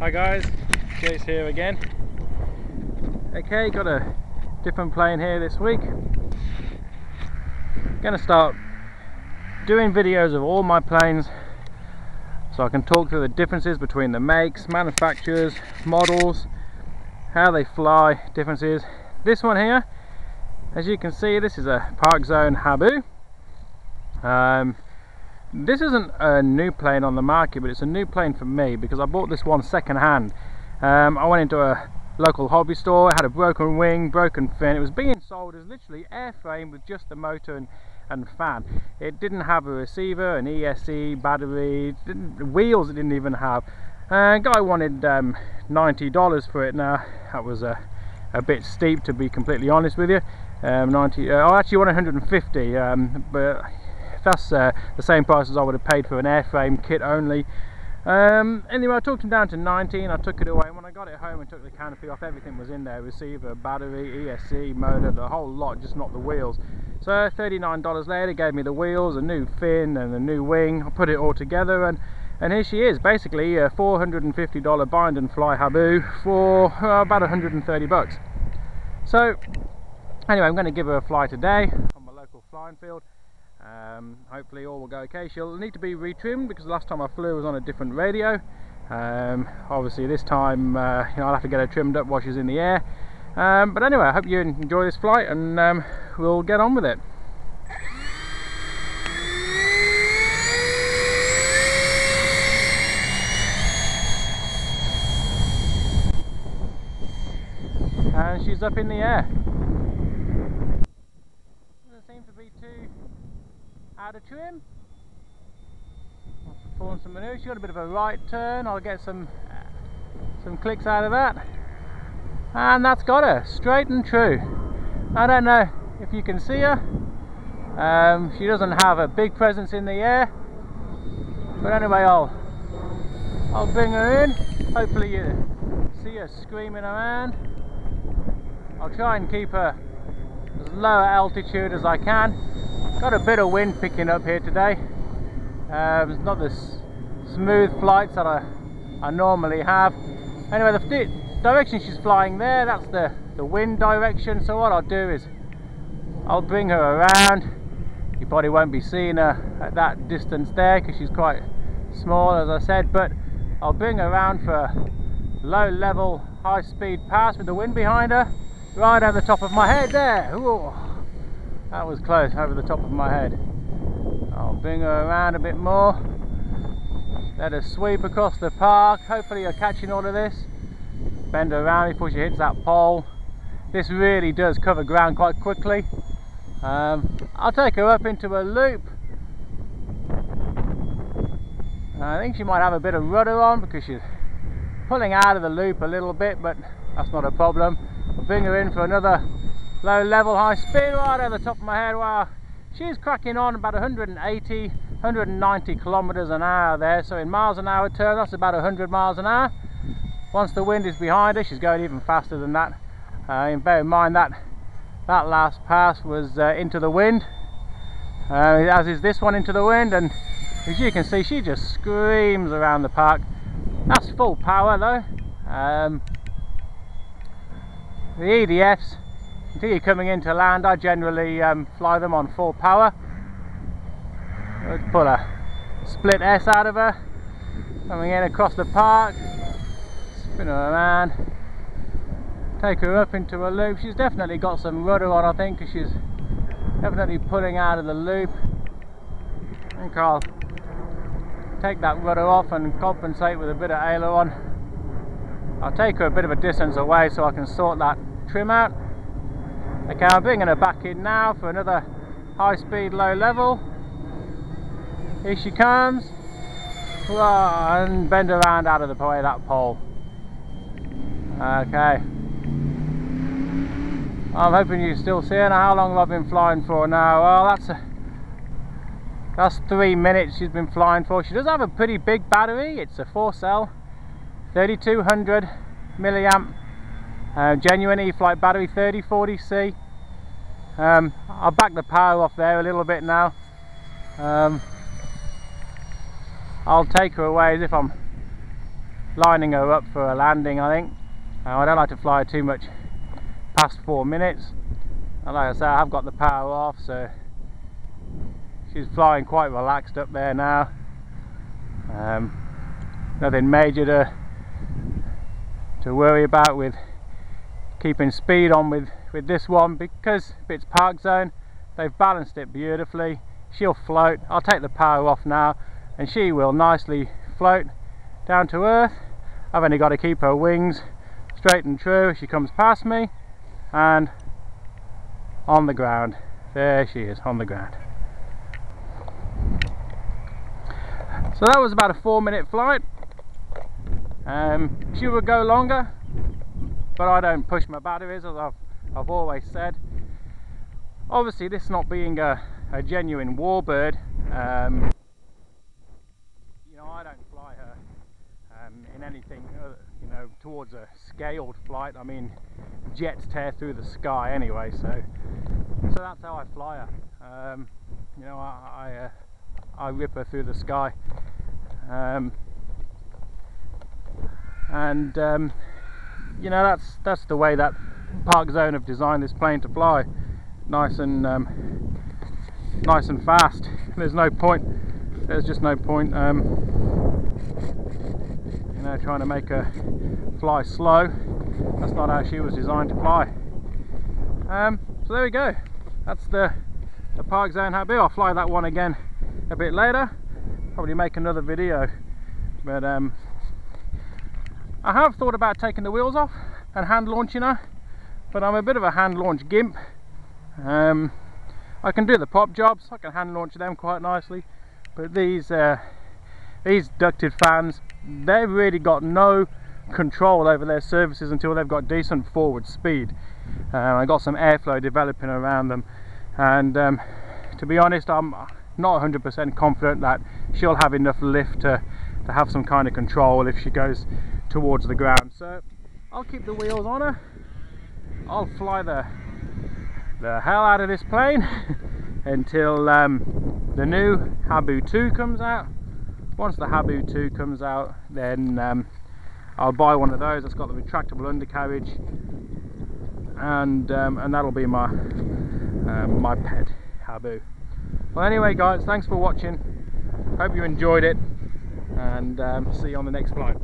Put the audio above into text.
Hi guys, Jace here again. Okay, got a different plane here this week. Gonna start doing videos of all my planes so I can talk through the differences between the makes, manufacturers, models, how they fly, differences. This one here, as you can see, this is a Parkzone Habu. This isn't a new plane on the market, but it's a new plane for me because I bought this one second hand. I went into a local hobby store, it had a broken wing, broken fin. It was being sold as literally airframe with just the motor and fan. It didn't have a receiver, an ESC, battery, wheels it didn't even have. Guy wanted $90 for it. Now that was a bit steep, to be completely honest with you. I actually want 150, but that's the same price as I would have paid for an airframe kit only. Anyway, I talked him down to 19. I took it away, and when I got it home and took the canopy off, everything was in there: receiver, battery, ESC, motor, the whole lot, just not the wheels. So $39 later, gave me the wheels, a new fin and a new wing. I put it all together, and here she is, basically a $450 bind and fly Habu for about 130 bucks. So anyway, I'm going to give her a fly today on my local flying field. Hopefully all will go okay. She'll need to be retrimmed because the last time I flew was on a different radio. Obviously this time I'll have to get her trimmed up while she's in the air. But anyway, I hope you enjoy this flight, and we'll get on with it. And she's up in the air. Doesn't seem to be too out of trim. I'll perform some manoeuvres. She's got a bit of a right turn. I'll get some clicks out of that, and that's got her straight and true. I don't know if you can see her. She doesn't have a big presence in the air, but anyway, I'll bring her in. Hopefully you see her screaming around. I'll try and keep her as low altitude as I can. Got a bit of wind picking up here today. It's not the smooth flights that I normally have. Anyway, the direction she's flying there, that's the wind direction. So what I'll do is I'll bring her around. You probably won't be seeing her at that distance there because she's quite small, as I said, but I'll bring her around for a low level, high speed pass with the wind behind her, right over the top of my head there. Ooh. That was close, over the top of my head. I'll bring her around a bit more. Let her sweep across the park. Hopefully you're catching all of this. Bend her around before she hits that pole. This really does cover ground quite quickly. I'll take her up into a loop. I think she might have a bit of rudder on because she's pulling out of the loop a little bit, but that's not a problem. I'll bring her in for another low level, high speed, right over the top of my head. Wow, she's cracking on about 180, 190 kilometers an hour there. So in miles an hour terms, that's about 100 miles an hour. Once the wind is behind her, she's going even faster than that. And bear in mind that last pass was into the wind, as is this one into the wind. And as you can see, she just screams around the park. That's full power though. The EDFs, until you're coming into land, I generally fly them on full power. Let's pull a split S out of her, coming in across the park, spin her around, take her up into a loop. She's definitely got some rudder on, I think, because she's definitely pulling out of the loop. I think I'll take that rudder off and compensate with a bit of aileron. I'll take her a bit of a distance away so I can sort that trim out. Okay, I'm bringing her back in now for another high speed, low level. Here she comes. And bend around out of the way of that pole. Okay. I'm hoping you still see her. Now, how long have I been flying for now? Well, that's 3 minutes she's been flying for. She does have a pretty big battery. It's a 4-cell, 3200 milliamp, genuine E-flite battery, 3040C. I'll back the power off there a little bit now. I'll take her away as if I'm lining her up for a landing, I think. I don't like to fly too much past 4 minutes. And like I say, I've got the power off, so she's flying quite relaxed up there now. Nothing major to worry about with keeping speed on with this one, because it's Parkzone. They've balanced it beautifully. She'll float. I'll take the power off now and she will nicely float down to earth. I've only got to keep her wings straight and true as she comes past me, and on the ground. There she is, on the ground. So that was about a 4-minute flight. She would go longer, but I don't push my batteries, as I've always said. Obviously, this not being a genuine warbird, you know, I don't fly her in anything you know, towards a scaled flight. I mean, jets tear through the sky anyway, so that's how I fly her. You know, I rip her through the sky, you know, that's the way that Parkzone have designed this plane to fly, nice and fast. There's just no point you know, trying to make her fly slow. That's not how she was designed to fly. So there we go, that's the Parkzone Habu. I'll fly that one again a bit later, probably make another video, but I have thought about taking the wheels off and hand launching her, but I'm a bit of a hand launch gimp. I can do the pop jobs, I can hand launch them quite nicely, but these ducted fans, they've really got no control over their surfaces until they've got decent forward speed. I got some airflow developing around them, and to be honest, I'm not 100% confident that she'll have enough lift to have some kind of control if she goes towards the ground. So I'll keep the wheels on her. I'll fly the hell out of this plane until the new Habu 2 comes out. Once the Habu 2 comes out, then I'll buy one of those that's got the retractable undercarriage, and that'll be my my pet Habu. Well, anyway guys, thanks for watching, hope you enjoyed it, and see you on the next flight.